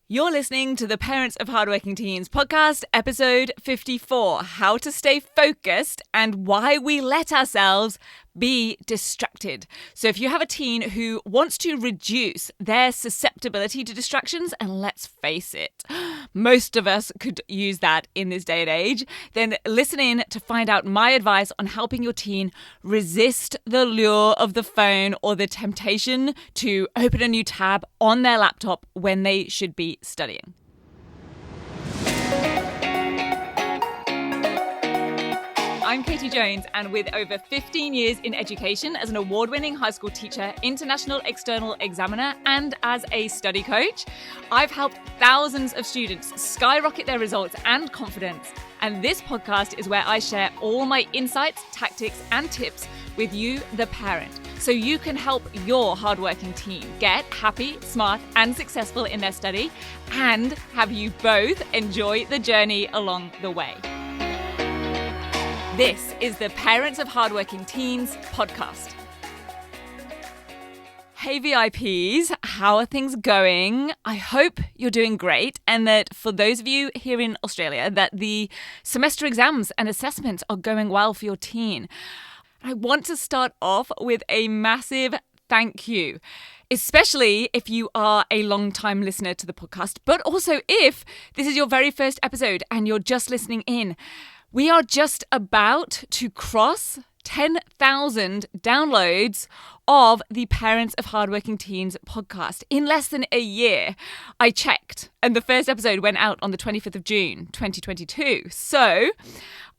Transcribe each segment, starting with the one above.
You're listening to the Parents of Hardworking Teens podcast, episode 54, How to Stay Focused and Why We Let Ourselves Be Distracted. So if you have a teen who wants to reduce their susceptibility to distractions, and let's face it, most of us could use that in this day and age, then listen in to find out my advice on helping your teen resist the lure of the phone or the temptation to open a new tab on their laptop when they should be studying. I'm Katie Jones, and with over 15 years in education as an award-winning high school teacher, international external examiner, and as a study coach, I've helped thousands of students skyrocket their results and confidence. And this podcast is where I share all my insights, tactics, and tips with you, the parent, so you can help your hardworking teen get happy, smart, and successful in their study, and have you both enjoy the journey along the way. This is the Parents of Hardworking Teens podcast. Hey VIPs, how are things going? I hope you're doing great, and that for those of you here in Australia, that the semester exams and assessments are going well for your teen. I want to start off with a massive thank you, especially if you are a long-time listener to the podcast, but also if this is your very first episode and you're just listening in. We are just about to cross 10,000 downloads of the Parents of Hardworking Teens podcast in less than a year. I checked, and the first episode went out on the 25th of June, 2022. So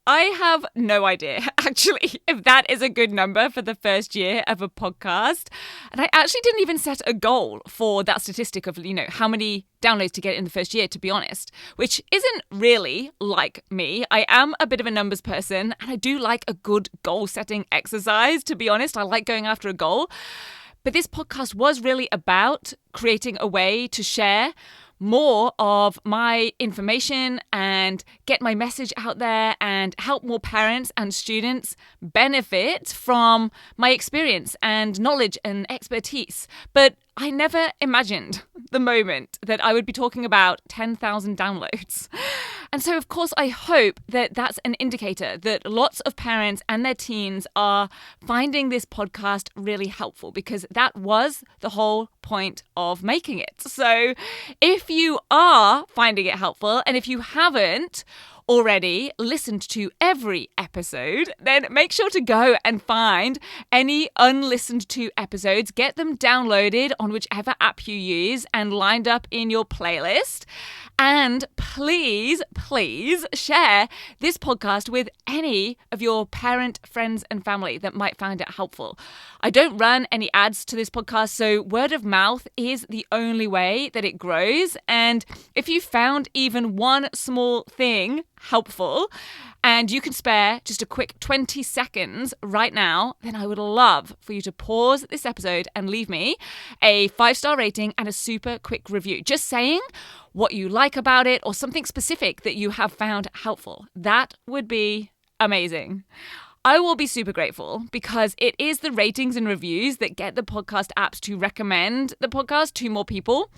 I have no idea, actually, if that is a good number for the first year of a podcast. And I actually didn't even set a goal for that statistic of, how many downloads to get in the first year, to be honest, which isn't really like me. I am a bit of a numbers person, and I do like a good goal-setting exercise, to be honest. I like going after a goal. But this podcast was really about creating a way to share more of my information and get my message out there and help more parents and students benefit from my experience and knowledge and expertise. But I never imagined the moment that I would be talking about 10,000 downloads. And so, of course, I hope that that's an indicator that lots of parents and their teens are finding this podcast really helpful, because that was the whole point of making it. So if you are finding it helpful, and if you haven't already listened to every episode, then make sure to go and find any unlistened to episodes, get them downloaded on whichever app you use and lined up in your playlist. And please share this podcast with any of your parent, friends, and family that might find it helpful. I don't run any ads to this podcast, so word of mouth is the only way that it grows. And if you found even one small thing helpful, and you can spare just a quick 20 seconds right now, then I would love for you to pause this episode and leave me a 5-star rating and a super quick review. Just saying what you like about it or something specific that you have found helpful. That would be amazing. I will be super grateful, because it is the ratings and reviews that get the podcast apps to recommend the podcast to more people.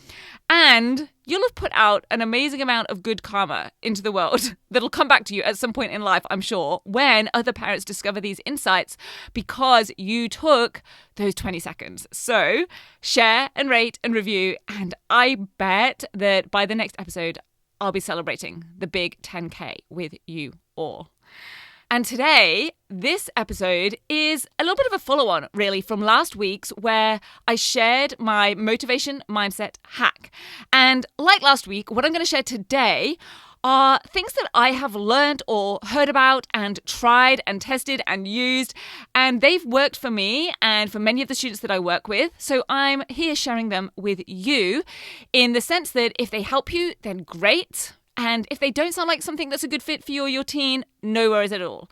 And you'll have put out an amazing amount of good karma into the world that'll come back to you at some point in life, I'm sure, when other parents discover these insights, because you took those 20 seconds. So share and rate and review. And I bet that by the next episode, I'll be celebrating the big 10K with you all. And today, this episode is a little bit of a follow-on, really, from last week's, where I shared my motivation mindset hack. And like last week, what I'm going to share today are things that I have learned or heard about and tried and tested and used, and they've worked for me and for many of the students that I work with. So I'm here sharing them with you, in the sense that if they help you, then great. And if they don't sound like something that's a good fit for you or your teen, no worries at all.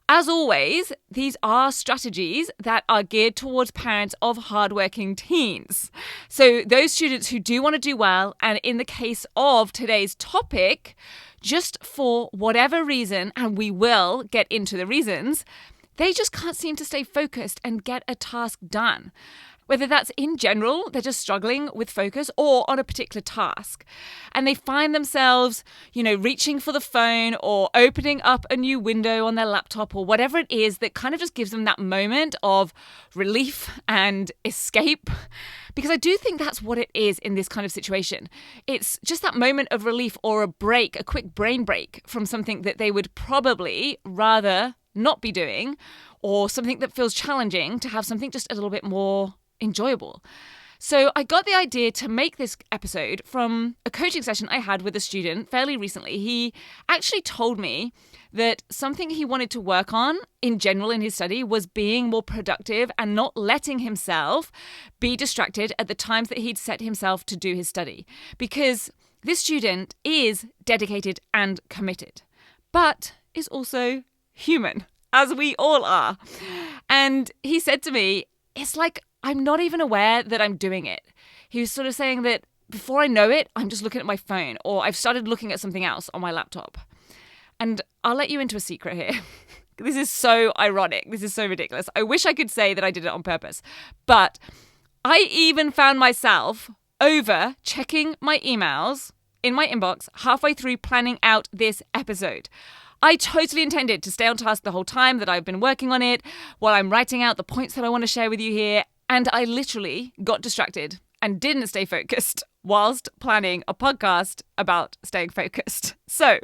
As always, these are strategies that are geared towards parents of hardworking teens. So those students who do want to do well, and in the case of today's topic, just for whatever reason, and we will get into the reasons, they just can't seem to stay focused and get a task done. Whether that's in general, they're just struggling with focus, or on a particular task. And they find themselves, reaching for the phone or opening up a new window on their laptop or whatever it is that kind of just gives them that moment of relief and escape. Because I do think that's what it is in this kind of situation. It's just that moment of relief or a break, a quick brain break from something that they would probably rather not be doing, or something that feels challenging, to have something just a little bit more enjoyable. So I got the idea to make this episode from a coaching session I had with a student fairly recently. He actually told me that something he wanted to work on in general in his study was being more productive and not letting himself be distracted at the times that he'd set himself to do his study. Because this student is dedicated and committed, but is also human, as we all are. And he said to me, it's like I'm not even aware that I'm doing it. He was sort of saying that before I know it, I'm just looking at my phone, or I've started looking at something else on my laptop. And I'll let you into a secret here. This is so ironic. This is so ridiculous. I wish I could say that I did it on purpose. But I even found myself over checking my emails in my inbox halfway through planning out this episode. I totally intended to stay on task the whole time that I've been working on it, while I'm writing out the points that I want to share with you here. And I literally got distracted and didn't stay focused whilst planning a podcast about staying focused. So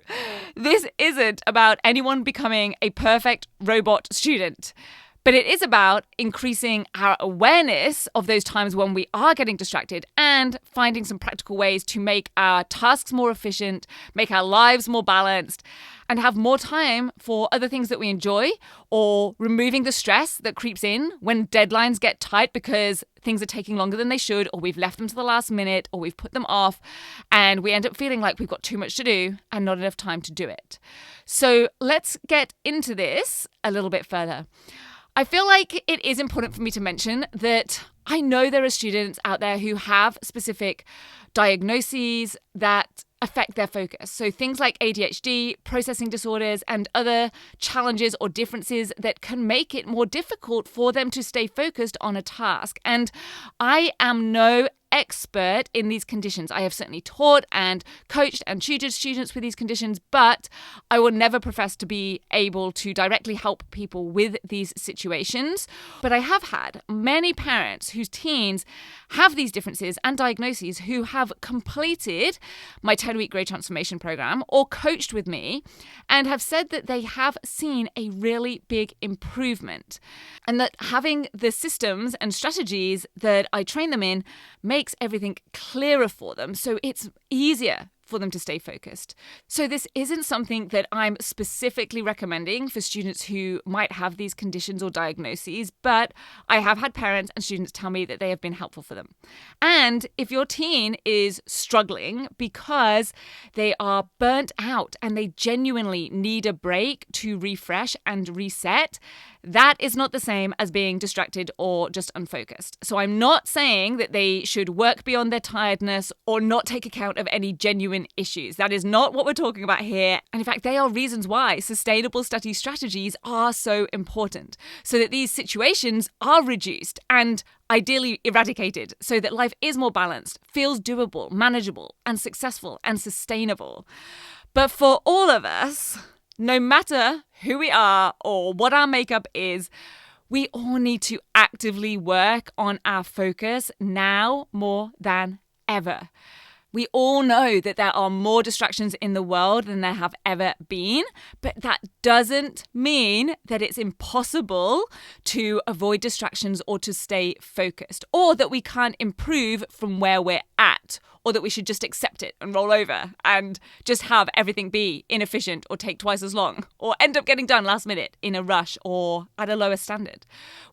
this isn't about anyone becoming a perfect robot student, but it is about increasing our awareness of those times when we are getting distracted and finding some practical ways to make our tasks more efficient, make our lives more balanced, and have more time for other things that we enjoy, or removing the stress that creeps in when deadlines get tight because things are taking longer than they should, or we've left them to the last minute, or we've put them off, and we end up feeling like we've got too much to do and not enough time to do it. So let's get into this a little bit further. I feel like it is important for me to mention that I know there are students out there who have specific diagnoses that affect their focus. So things like ADHD, processing disorders, and other challenges or differences that can make it more difficult for them to stay focused on a task. And I am no expert in these conditions. I have certainly taught and coached and tutored students with these conditions, but I will never profess to be able to directly help people with these situations. But I have had many parents whose teens have these differences and diagnoses who have completed my 10-week Grade Transformation program or coached with me and have said that they have seen a really big improvement, and that having the systems and strategies that I train them in makes everything clearer for them, so it's easier for them to stay focused. So this isn't something that I'm specifically recommending for students who might have these conditions or diagnoses, but I have had parents and students tell me that they have been helpful for them. And if your teen is struggling because they are burnt out and they genuinely need a break to refresh and reset, that is not the same as being distracted or just unfocused. So I'm not saying that they should work beyond their tiredness or not take account of any genuine issues. That is not what we're talking about here. And in fact, they are reasons why sustainable study strategies are so important, so that these situations are reduced and ideally eradicated, so that life is more balanced, feels doable, manageable, and successful and sustainable. But for all of us, no matter who we are or what our makeup is, we all need to actively work on our focus now more than ever. We all know that there are more distractions in the world than there have ever been, but that doesn't mean that it's impossible to avoid distractions or to stay focused, or that we can't improve from where we're at, or that we should just accept it and roll over and just have everything be inefficient or take twice as long, or end up getting done last minute in a rush or at a lower standard.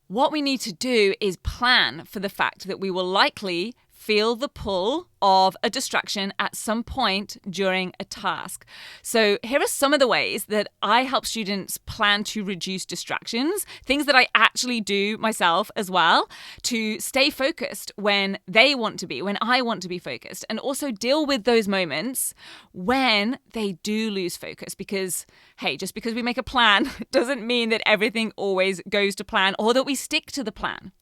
What we need to do is plan for the fact that we will likely feel the pull of a distraction at some point during a task. So here are some of the ways that I help students plan to reduce distractions, things that I actually do myself as well, to stay focused when they want to be, when I want to be focused, and also deal with those moments when they do lose focus. Because, hey, just because we make a plan doesn't mean that everything always goes to plan or that we stick to the plan.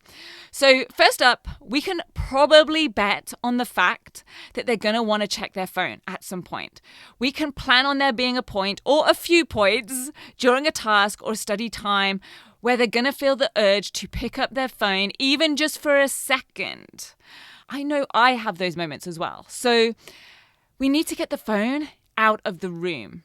So first up, we can probably bet on the fact that they're going to want to check their phone at some point. We can plan on there being a point or a few points during a task or study time where they're going to feel the urge to pick up their phone even just for a second. I know I have those moments as well. So we need to get the phone out of the room.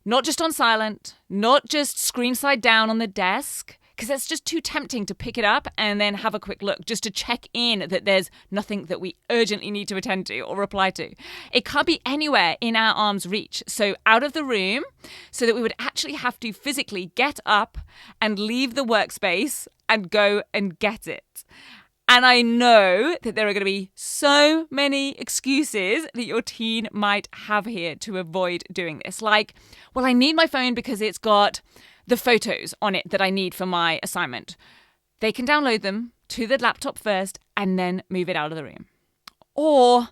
Not just on silent, not just screen side down on the desk, because it's just too tempting to pick it up and then have a quick look just to check in that there's nothing that we urgently need to attend to or reply to. It can't be anywhere in our arm's reach. So out of the room so that we would actually have to physically get up and leave the workspace and go and get it. And I know that there are going to be so many excuses that your teen might have here to avoid doing this. Like, well, I need my phone because it's got the photos on it that I need for my assignment. They can download them to the laptop first and then move it out of the room. Or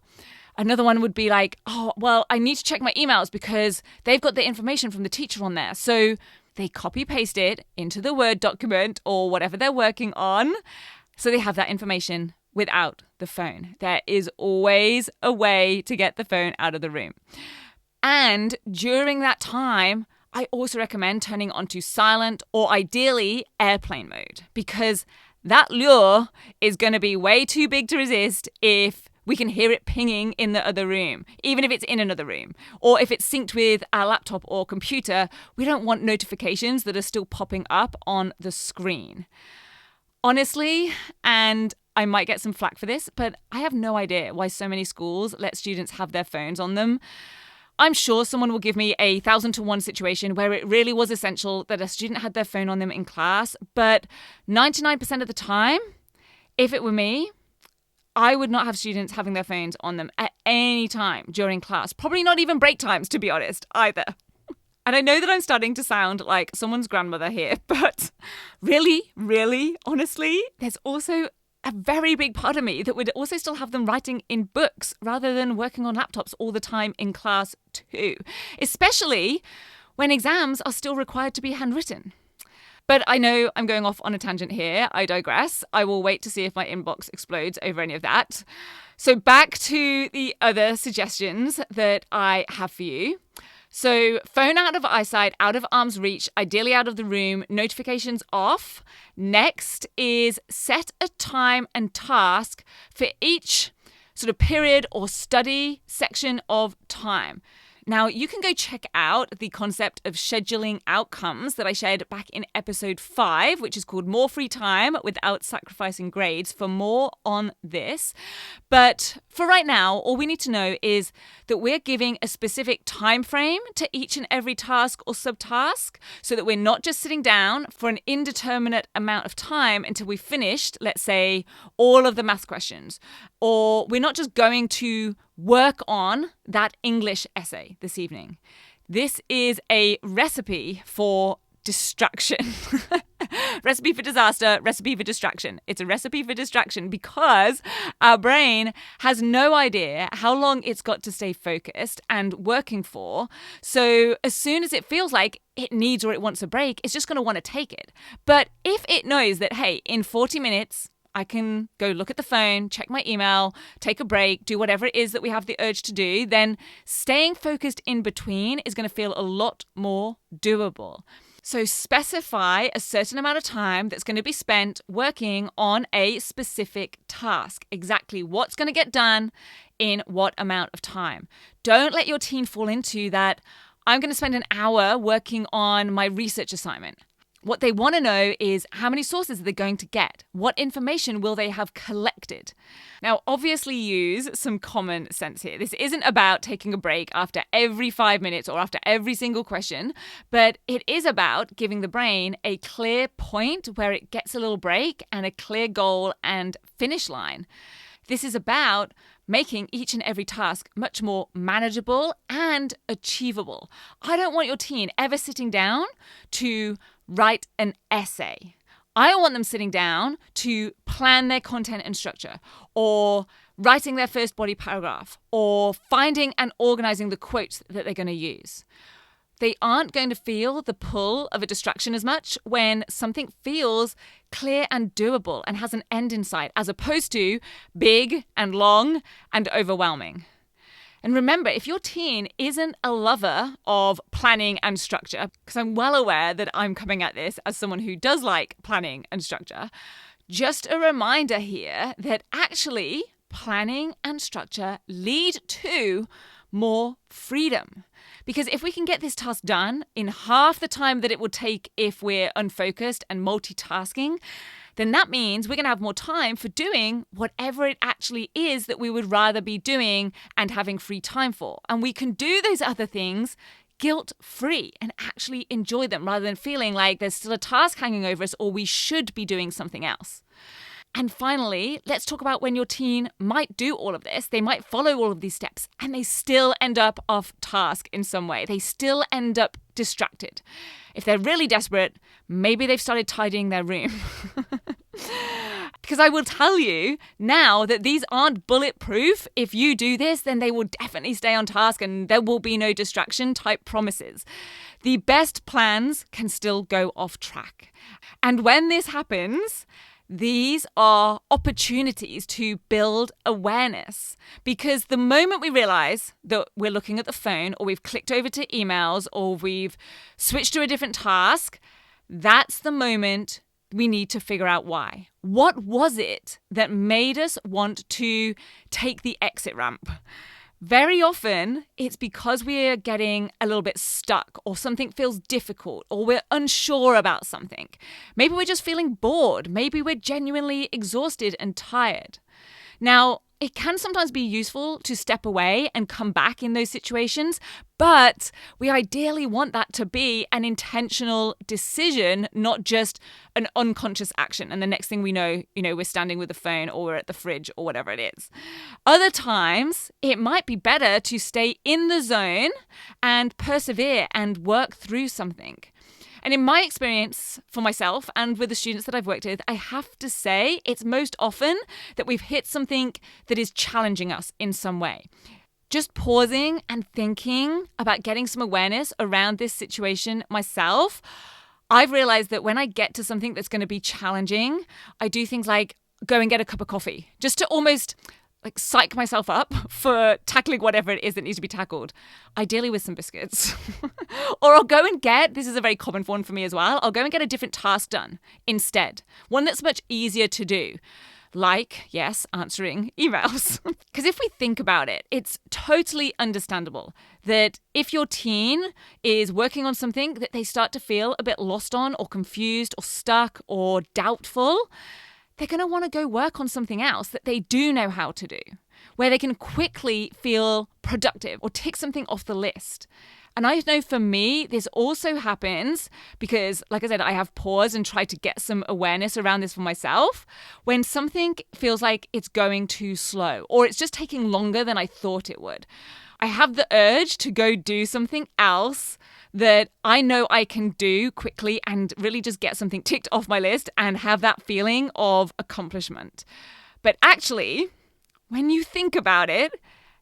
another one would be like, oh, well, I need to check my emails because they've got the information from the teacher on there. So they copy paste it into the Word document or whatever they're working on. So they have that information without the phone. There is always a way to get the phone out of the room. And during that time, I also recommend turning onto silent or ideally airplane mode, because that lure is going to be way too big to resist if we can hear it pinging in the other room, even if it's in another room. Or if it's synced with our laptop or computer, we don't want notifications that are still popping up on the screen. Honestly, and I might get some flack for this, but I have no idea why so many schools let students have their phones on them. I'm sure someone will give me a 1,000-to-1 situation where it really was essential that a student had their phone on them in class, but 99% of the time, if it were me, I would not have students having their phones on them at any time during class. Probably not even break times, to be honest, either. And I know that I'm starting to sound like someone's grandmother here, but really, honestly, there's also a very big part of me that would also still have them writing in books rather than working on laptops all the time in class too, especially when exams are still required to be handwritten. But I know I'm going off on a tangent here. I digress. I will wait to see if my inbox explodes over any of that. So back to the other suggestions that I have for you. So phone out of eyesight, out of arm's reach, ideally out of the room, notifications off. Next is set a time and task for each sort of period or study section of time. Now, you can go check out the concept of scheduling outcomes that I shared back in episode 5, which is called More Free Time Without Sacrificing Grades, for more on this. But for right now, all we need to know is that we're giving a specific time frame to each and every task or subtask so that we're not just sitting down for an indeterminate amount of time until we've finished, let's say, all of the math questions. Or we're not just going to work on that English essay this evening. This is a recipe for distraction. Recipe for disaster, recipe for distraction. It's a recipe for distraction because our brain has no idea how long it's got to stay focused and working for. So as soon as it feels like it needs or it wants a break, it's just going to want to take it. But if it knows that, hey, in 40 minutes, I can go look at the phone, check my email, take a break, do whatever it is that we have the urge to do, then staying focused in between is going to feel a lot more doable. So specify a certain amount of time that's going to be spent working on a specific task. Exactly what's going to get done in what amount of time. Don't let your teen fall into that, I'm going to spend an hour working on my research assignment. What they want to know is how many sources are they going to get? What information will they have collected? Now, obviously use some common sense here. This isn't about taking a break after every 5 minutes or after every single question, but it is about giving the brain a clear point where it gets a little break and a clear goal and finish line. This is about making each and every task much more manageable and achievable. I don't want your teen ever sitting down to write an essay. I want them sitting down to plan their content and structure, or writing their first body paragraph, or finding and organizing the quotes that they're going to use. they aren't going to feel the pull of a distraction as much when something feels clear and doable and has an end in sight, as opposed to big and long and overwhelming. And remember, if your teen isn't a lover of planning and structure, because I'm well aware that I'm coming at this as someone who does like planning and structure, just a reminder here that actually planning and structure lead to more freedom. Because if we can get this task done in half the time that it would take if we're unfocused and multitasking, then that means we're going to have more time for doing whatever it actually is that we would rather be doing and having free time for. And we can do those other things guilt-free and actually enjoy them rather than feeling like there's still a task hanging over us or we should be doing something else. And finally, let's talk about when your teen might do all of this. They might follow all of these steps and they still end up off task in some way. They still end up distracted. If they're really desperate, maybe they've started tidying their room. Because I will tell you now that these aren't bulletproof. If you do this, then they will definitely stay on task and there will be no distraction type promises. The best plans can still go off track. And when this happens, these are opportunities to build awareness, because the moment we realize that we're looking at the phone or we've clicked over to emails or we've switched to a different task, that's the moment we need to figure out why. What was it that made us want to take the exit ramp? Very often, it's because we're getting a little bit stuck or something feels difficult or we're unsure about something. Maybe we're just feeling bored. Maybe we're genuinely exhausted and tired. Now, it can sometimes be useful to step away and come back in those situations, but we ideally want that to be an intentional decision, not just an unconscious action. And the next thing we know, we're standing with the phone or we're at the fridge or whatever it is. Other times, it might be better to stay in the zone and persevere and work through something. And in my experience for myself and with the students that I've worked with, I have to say it's most often that we've hit something that is challenging us in some way. Just pausing and thinking about getting some awareness around this situation myself, I've realized that when I get to something that's going to be challenging, I do things like go and get a cup of coffee just to almost psych myself up for tackling whatever it is that needs to be tackled, ideally with some biscuits. Or I'll go and this is a very common one for me as well, I'll go and get a different task done instead. One that's much easier to do. Like, yes, answering emails. Because if we think about it, it's totally understandable that if your teen is working on something that they start to feel a bit lost on or confused or stuck or doubtful, they're going to want to go work on something else that they do know how to do, where they can quickly feel productive or tick something off the list. And I know for me, this also happens because, like I said, I have paused and tried to get some awareness around this for myself when something feels like it's going too slow or it's just taking longer than I thought it would. I have the urge to go do something else that I know I can do quickly and really just get something ticked off my list and have that feeling of accomplishment. But actually, when you think about it,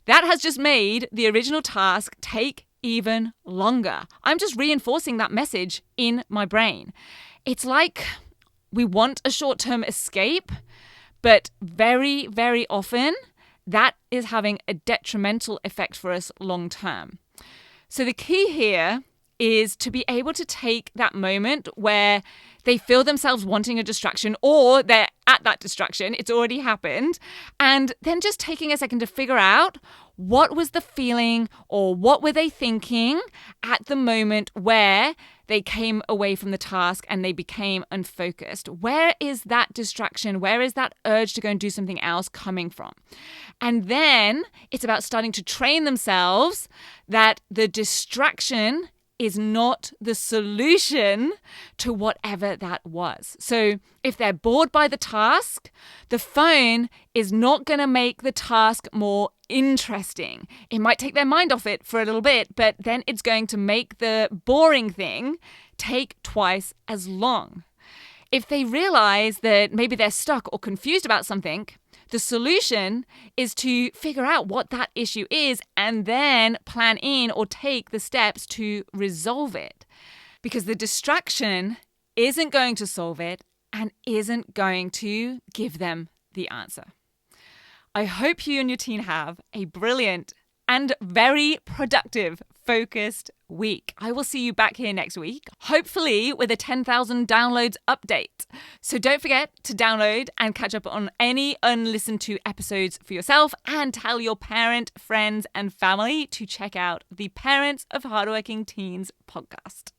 that has just made the original task take even longer. I'm just reinforcing that message in my brain. It's like we want a short-term escape, but very, very often that is having a detrimental effect for us long-term. So the key here is to be able to take that moment where they feel themselves wanting a distraction or they're at that distraction, it's already happened, and then just taking a second to figure out what was the feeling or what were they thinking at the moment where they came away from the task and they became unfocused. Where is that distraction? Where is that urge to go and do something else coming from? And then it's about starting to train themselves that the distraction is not the solution to whatever that was. So if they're bored by the task, the phone is not going to make the task more interesting. It might take their mind off it for a little bit, but then it's going to make the boring thing take twice as long. If they realize that maybe they're stuck or confused about something, the solution is to figure out what that issue is and then plan in or take the steps to resolve it. Because the distraction isn't going to solve it and isn't going to give them the answer. I hope you and your teen have a brilliant and very productive, focused week. I will see you back here next week, hopefully with a 10,000 downloads update. So don't forget to download and catch up on any unlistened to episodes for yourself, and tell your parent, friends, and family to check out the Parents of Hardworking Teens podcast.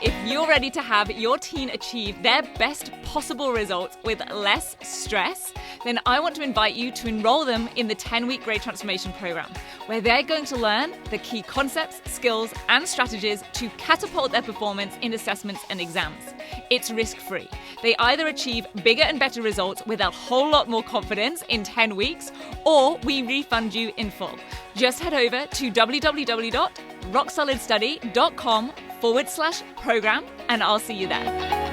If you're ready to have your teen achieve their best possible results with less stress, then I want to invite you to enroll them in the 10-week Grade Transformation Program, where they're going to learn the key concepts, skills, and strategies to catapult their performance in assessments and exams. It's risk-free. They either achieve bigger and better results with a whole lot more confidence in 10 weeks, or we refund you in full. Just head over to www.rocksolidstudy.com/program, and I'll see you there.